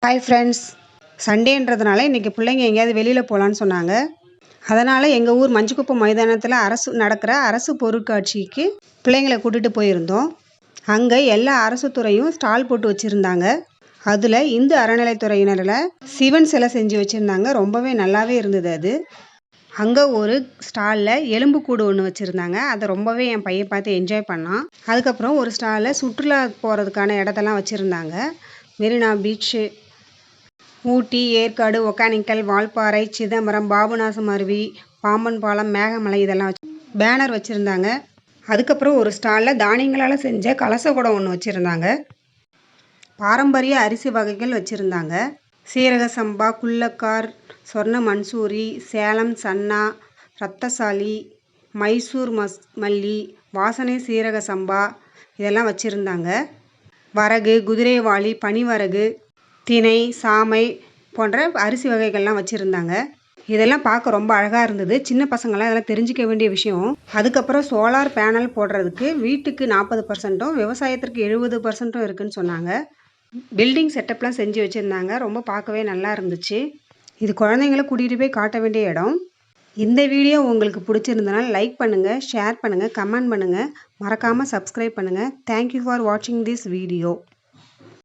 Hi friends, சண்டேன்றதுனால இன்றைக்கி பிள்ளைங்க எங்கேயாவது வெளியில் போகலான்னு சொன்னாங்க. அதனால் எங்கள் ஊர் மஞ்சுக்குப்பம் மைதானத்தில் நடக்கிற அரசு பொருட்காட்சிக்கு பிள்ளைங்களை கூட்டிகிட்டு போயிருந்தோம். அங்கே எல்லா அரசு துறையும் ஸ்டால் போட்டு வச்சுருந்தாங்க. அதில் இந்து அறநிலைத்துறையினரில் சிவன் சிலை செஞ்சு வச்சுருந்தாங்க. ரொம்பவே நல்லாவே இருந்தது அது. அங்கே ஒரு ஸ்டாலில் எலும்புக்கூடு ஒன்று வச்சுருந்தாங்க. அதை ரொம்பவே என் பையன் பார்த்து என்ஜாய் பண்ணான். அதுக்கப்புறம் ஒரு ஸ்டாலில் சுற்றுலா போகிறதுக்கான இடத்தெல்லாம் வச்சுருந்தாங்க. மெரினா பீச்சு, ஊட்டி, ஏற்காடு, ஒகேனக்கல், வால்பாறை, சிதம்பரம், பாபநாசம் அருவி, பாம்பன் பாலம், மேகமலை இதெல்லாம் பேனர் வச்சுருந்தாங்க. அதுக்கப்புறம் ஒரு ஸ்டாலில் தானியங்களால் செஞ்ச கலச குடம் ஒன்று வச்சுருந்தாங்க. பாரம்பரிய அரிசி வகைகள் வச்சுருந்தாங்க. சீரக சம்பா, குள்ளக்கார், சொர்ண மன்சூரி, சேலம் சன்னா, ரத்தசாலி, மைசூர் மல்லி, வாசனை சீரக சம்பா இதெல்லாம் வச்சுருந்தாங்க. வரகு, குதிரைவாளி, பனிவரகு, திணை, சாமை போன்ற அரிசி வகைகள்லாம் வச்சுருந்தாங்க. இதெல்லாம் பார்க்க ரொம்ப அழகாக இருந்தது. சின்ன பசங்களாம் இதெல்லாம் தெரிஞ்சிக்க வேண்டிய விஷயம். அதுக்கப்புறம் சோலார் பேனல் போடுறதுக்கு வீட்டுக்கு 40%, விவசாயத்திற்கு 70% இருக்குதுன்னு சொன்னாங்க. பில்டிங் செட்டப்லாம் செஞ்சு வச்சுருந்தாங்க. ரொம்ப பார்க்கவே நல்லா இருந்துச்சு. இது குழந்தைங்கள கூட்டிகிட்டு போய் காட்ட வேண்டிய இடம். இந்த வீடியோ உங்களுக்கு பிடிச்சிருந்தனால லைக் பண்ணுங்கள், ஷேர் பண்ணுங்கள், கமெண்ட் பண்ணுங்கள், மறக்காமல் சப்ஸ்கிரைப் பண்ணுங்கள். தேங்க்யூ ஃபார் வாட்சிங் திஸ் வீடியோ.